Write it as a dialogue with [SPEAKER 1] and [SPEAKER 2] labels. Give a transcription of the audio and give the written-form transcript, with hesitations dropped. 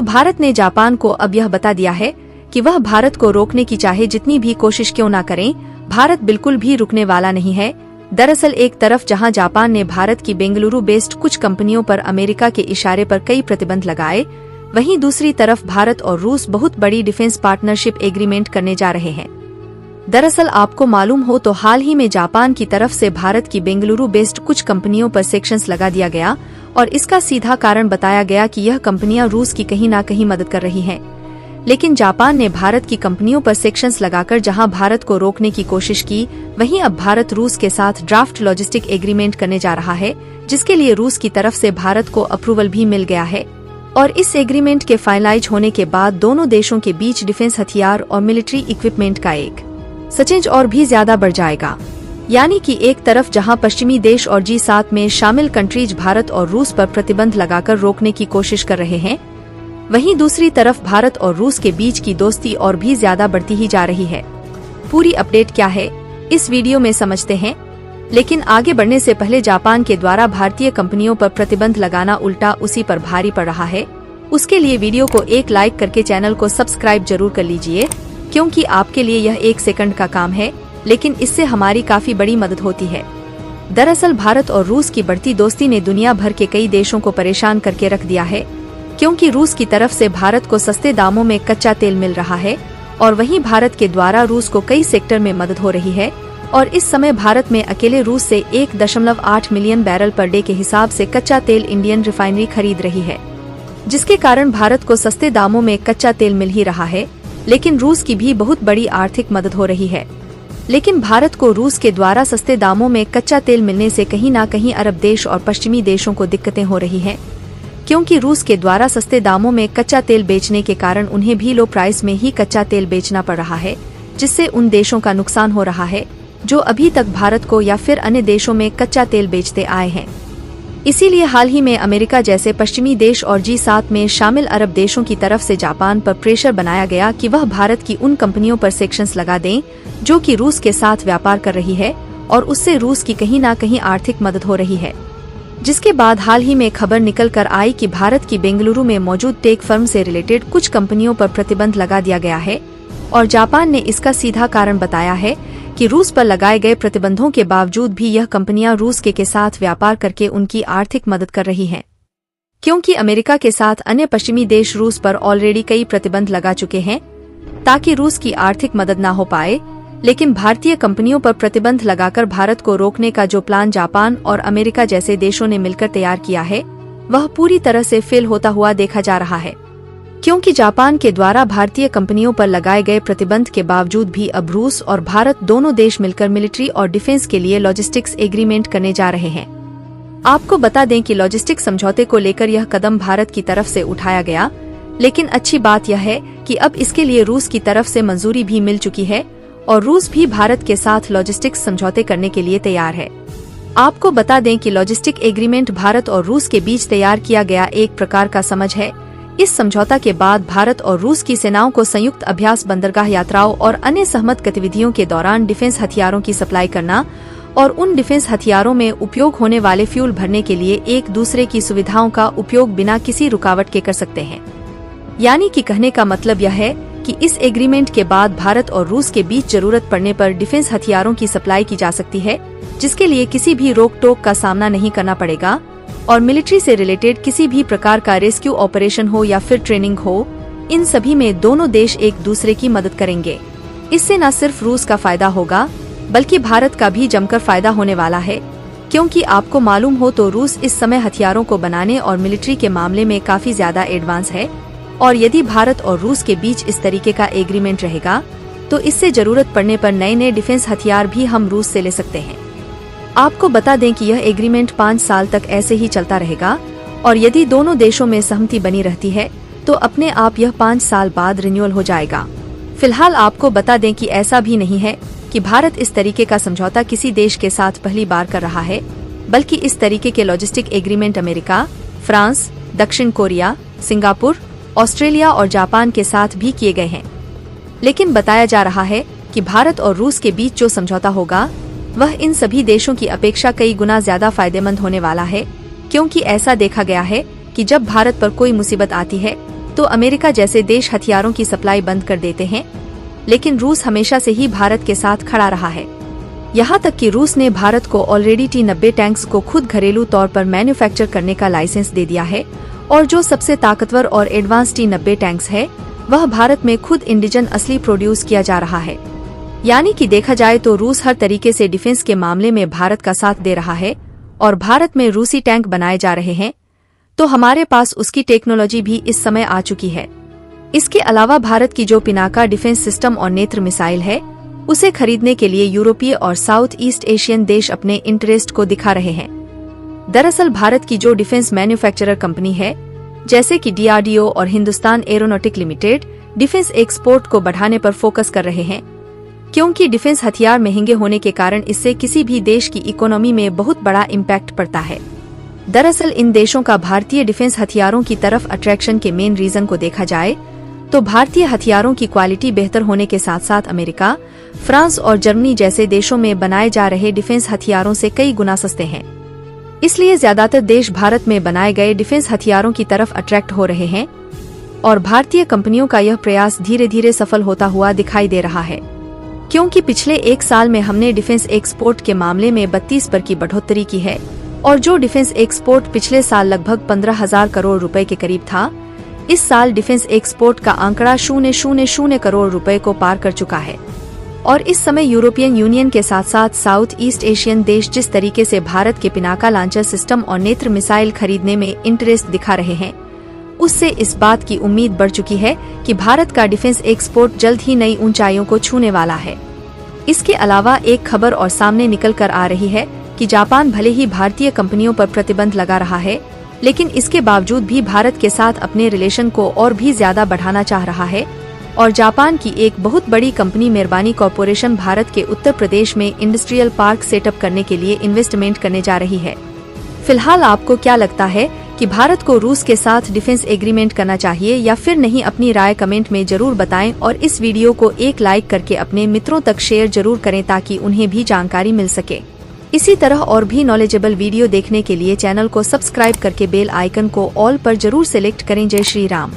[SPEAKER 1] भारत ने जापान को अब यह बता दिया है कि वह भारत को रोकने की चाहे जितनी भी कोशिश क्यों न करें, भारत बिल्कुल भी रुकने वाला नहीं है। दरअसल एक तरफ जहां जापान ने भारत की बेंगलुरु बेस्ड कुछ कंपनियों पर अमेरिका के इशारे पर कई प्रतिबंध लगाए, वहीं दूसरी तरफ भारत और रूस बहुत बड़ी डिफेंस पार्टनरशिप एग्रीमेंट करने जा रहे हैं। दरअसल आपको मालूम हो तो हाल ही में जापान की तरफ से भारत की बेंगलुरु बेस्ड कुछ कंपनियों पर सेक्शंस लगा दिया गया और इसका सीधा कारण बताया गया कि यह कंपनियां रूस की कहीं न कहीं मदद कर रही हैं। लेकिन जापान ने भारत की कंपनियों पर सेक्शंस लगाकर जहां भारत को रोकने की कोशिश की, वहीं अब भारत रूस के साथ ड्राफ्ट लॉजिस्टिक एग्रीमेंट करने जा रहा है, जिसके लिए रूस की तरफ से भारत को अप्रूवल भी मिल गया है। और इस एग्रीमेंट के फाइनलाइज होने के बाद दोनों देशों के बीच डिफेंस हथियार और मिलिट्री इक्विपमेंट का एक एक्सचेंज और भी ज्यादा बढ़ जाएगा। यानी कि एक तरफ जहां पश्चिमी देश और G7 में शामिल कंट्रीज भारत और रूस पर प्रतिबंध लगाकर रोकने की कोशिश कर रहे हैं, वहीं दूसरी तरफ भारत और रूस के बीच की दोस्ती और भी ज्यादा बढ़ती ही जा रही है। पूरी अपडेट क्या है इस वीडियो में समझते हैं, लेकिन आगे बढ़ने से पहले जापान के द्वारा भारतीय कंपनियों पर प्रतिबंध लगाना उल्टा उसी पर भारी पड़ रहा है। उसके लिए वीडियो को एक लाइक करके चैनल को सब्सक्राइब जरूर कर लीजिए, क्योंकि आपके लिए यह 1 सेकंड का काम है, लेकिन इससे हमारी काफी बड़ी मदद होती है। दरअसल भारत और रूस की बढ़ती दोस्ती ने दुनिया भर के कई देशों को परेशान करके रख दिया है, क्योंकि रूस की तरफ से भारत को सस्ते दामों में कच्चा तेल मिल रहा है और वहीं भारत के द्वारा रूस को कई सेक्टर में मदद हो रही है। और इस समय भारत में अकेले रूस से 1.8 मिलियन बैरल पर डे के हिसाब से कच्चा तेल इंडियन रिफाइनरी खरीद रही है, जिसके कारण भारत को सस्ते दामों में कच्चा तेल मिल ही रहा है। लेकिन रूस की भी बहुत बड़ी आर्थिक मदद हो रही है। लेकिन भारत को रूस के द्वारा सस्ते दामों में कच्चा तेल मिलने से कहीं न कहीं अरब देश और पश्चिमी देशों को दिक्कतें हो रही हैं, क्योंकि रूस के द्वारा सस्ते दामों में कच्चा तेल बेचने के कारण उन्हें भी लो प्राइस में ही कच्चा तेल बेचना पड़ रहा है, जिससे उन देशों का नुकसान हो रहा है जो अभी तक भारत को या फिर अन्य देशों में कच्चा तेल बेचते आए हैं। इसीलिए हाल ही में अमेरिका जैसे पश्चिमी देश और G7 में शामिल अरब देशों की तरफ से जापान पर प्रेशर बनाया गया कि वह भारत की उन कंपनियों पर सेक्शंस लगा दें जो कि रूस के साथ व्यापार कर रही है और उससे रूस की कहीं न कहीं आर्थिक मदद हो रही है। जिसके बाद हाल ही में खबर निकल कर आई कि भारत की बेंगलुरु में मौजूद टेक फर्म से रिलेटेड कुछ कंपनियों पर प्रतिबंध लगा दिया गया है और जापान ने इसका सीधा कारण बताया है कि रूस पर लगाए गए प्रतिबंधों के बावजूद भी यह कंपनियां रूस के साथ व्यापार करके उनकी आर्थिक मदद कर रही हैं, क्योंकि अमेरिका के साथ अन्य पश्चिमी देश रूस पर ऑलरेडी कई प्रतिबंध लगा चुके हैं ताकि रूस की आर्थिक मदद न हो पाए। लेकिन भारतीय कंपनियों पर प्रतिबंध लगाकर भारत को रोकने का जो प्लान जापान और अमेरिका जैसे देशों ने मिलकर तैयार किया है, वह पूरी तरह से फेल होता हुआ देखा जा रहा है, क्योंकि जापान के द्वारा भारतीय कंपनियों पर लगाए गए प्रतिबंध के बावजूद भी अब रूस और भारत दोनों देश मिलकर मिलिट्री और डिफेंस के लिए लॉजिस्टिक्स एग्रीमेंट करने जा रहे हैं। आपको बता दें कि लॉजिस्टिक्स समझौते को लेकर यह कदम भारत की तरफ से उठाया गया, लेकिन अच्छी बात यह है कि अब इसके लिए रूस की तरफ से मंजूरी भी मिल चुकी है और रूस भी भारत के साथ लॉजिस्टिक्स समझौते करने के लिए तैयार है। आपको बता दें कि लॉजिस्टिक एग्रीमेंट भारत और रूस के बीच तैयार किया गया एक प्रकार का समझ है। इस समझौता के बाद भारत और रूस की सेनाओं को संयुक्त अभ्यास, बंदरगाह यात्राओं और अन्य सहमत गतिविधियों के दौरान डिफेंस हथियारों की सप्लाई करना और उन डिफेंस हथियारों में उपयोग होने वाले फ्यूल भरने के लिए एक दूसरे की सुविधाओं का उपयोग बिना किसी रुकावट के कर सकते हैं। यानी कि कहने का मतलब यह है कि इस एग्रीमेंट के बाद भारत और रूस के बीच जरूरत पड़ने पर डिफेंस हथियारों की सप्लाई की जा सकती है, जिसके लिए किसी भी रोक टोक का सामना नहीं करना पड़ेगा और मिलिट्री से रिलेटेड किसी भी प्रकार का रेस्क्यू ऑपरेशन हो या फिर ट्रेनिंग हो, इन सभी में दोनों देश एक दूसरे की मदद करेंगे। इससे न सिर्फ रूस का फायदा होगा बल्कि भारत का भी जमकर फायदा होने वाला है, क्योंकि आपको मालूम हो तो रूस इस समय हथियारों को बनाने और मिलिट्री के मामले में काफी ज्यादा एडवांस है और यदि भारत और रूस के बीच इस तरीके का एग्रीमेंट रहेगा तो इससे जरूरत पड़ने पर नए नए डिफेंस हथियार भी हम रूस से ले सकते हैं। आपको बता दें कि यह एग्रीमेंट 5 साल तक ऐसे ही चलता रहेगा और यदि दोनों देशों में सहमति बनी रहती है तो अपने आप यह 5 साल बाद रिन्यूअल हो जाएगा। फिलहाल आपको बता दें कि ऐसा भी नहीं है कि भारत इस तरीके का समझौता किसी देश के साथ पहली बार कर रहा है, बल्कि इस तरीके के लॉजिस्टिक एग्रीमेंट अमेरिका, फ्रांस, दक्षिण कोरिया, सिंगापुर, ऑस्ट्रेलिया और जापान के साथ भी किए गए हैं। लेकिन बताया जा रहा है कि भारत और रूस के बीच जो समझौता होगा वह इन सभी देशों की अपेक्षा कई गुना ज्यादा फायदेमंद होने वाला है, क्योंकि ऐसा देखा गया है कि जब भारत पर कोई मुसीबत आती है तो अमेरिका जैसे देश हथियारों की सप्लाई बंद कर देते हैं, लेकिन रूस हमेशा से ही भारत के साथ खड़ा रहा है। यहाँ तक कि रूस ने भारत को ऑलरेडी T-90 टैंक्स को खुद घरेलू तौर पर मैन्युफैक्चर करने का लाइसेंस दे दिया है, और जो सबसे ताकतवर और एडवांस T-90 टैंक्स है वह भारत में खुद इंडिजन असली प्रोड्यूस किया जा रहा है। यानी कि देखा जाए तो रूस हर तरीके से डिफेंस के मामले में भारत का साथ दे रहा है, और भारत में रूसी टैंक बनाए जा रहे हैं, तो हमारे पास उसकी टेक्नोलॉजी भी इस समय आ चुकी है। इसके अलावा भारत की जो पिनाका डिफेंस सिस्टम और नेत्र मिसाइल है, उसे खरीदने के लिए यूरोपीय और साउथ ईस्ट एशियन देश अपने इंटरेस्ट को दिखा रहे हैं। दरअसल भारत की जो डिफेंस मैन्युफैक्चरर कंपनी है, जैसे कि DRDO और Hindustan aeronautic limited, defence export को बढ़ाने पर फोकस कर रहे हैं, क्योंकि डिफेंस हथियार महंगे होने के कारण इससे किसी भी देश की इकोनॉमी में बहुत बड़ा इम्पैक्ट पड़ता है। दरअसल इन देशों का भारतीय डिफेंस हथियारों की तरफ अट्रैक्शन के मेन रीजन को देखा जाए तो भारतीय हथियारों की क्वालिटी बेहतर होने के साथ साथ अमेरिका, फ्रांस और जर्मनी जैसे देशों में बनाए जा रहे डिफेंस हथियारों से कई गुना सस्ते हैं। इसलिए ज्यादातर देश भारत में बनाए गए डिफेंस हथियारों की तरफ अट्रैक्ट हो रहे हैं, और भारतीय कंपनियों का यह प्रयास धीरे धीरे सफल होता हुआ दिखाई दे रहा है, क्योंकि पिछले 1 साल में हमने डिफेंस एक्सपोर्ट के मामले में 32% की बढ़ोतरी की है, और जो डिफेंस एक्सपोर्ट पिछले साल लगभग 15,000 करोड़ रुपए के करीब था, इस साल डिफेंस एक्सपोर्ट का आंकड़ा 000 करोड़ रुपए को पार कर चुका है। और इस समय यूरोपियन यूनियन के साथ साथ साउथ ईस्ट एशियन देश जिस तरीके से भारत के पिनाका लॉन्चर सिस्टम और नेत्र मिसाइल खरीदने में इंटरेस्ट दिखा रहे हैं, उससे इस बात की उम्मीद बढ़ चुकी है कि भारत का डिफेंस एक्सपोर्ट जल्द ही नई ऊंचाइयों को छूने वाला है। इसके अलावा एक खबर और सामने निकल कर आ रही है कि जापान भले ही भारतीय कंपनियों पर प्रतिबंध लगा रहा है, लेकिन इसके बावजूद भी भारत के साथ अपने रिलेशन को और भी ज्यादा बढ़ाना चाह रहा है, और जापान की एक बहुत बड़ी कंपनी मेहरबानी कॉरपोरेशन भारत के उत्तर प्रदेश में इंडस्ट्रियल पार्क सेटअप करने के लिए इन्वेस्टमेंट करने जा रही है। फिलहाल आपको क्या लगता है कि भारत को रूस के साथ डिफेंस एग्रीमेंट करना चाहिए या फिर नहीं? अपनी राय कमेंट में जरूर बताएं, और इस वीडियो को एक लाइक करके अपने मित्रों तक शेयर जरूर करें ताकि उन्हें भी जानकारी मिल सके। इसी तरह और भी नॉलेजेबल वीडियो देखने के लिए चैनल को सब्सक्राइब करके बेल आइकन को ऑल पर जरूर सेलेक्ट करें। जय श्री राम।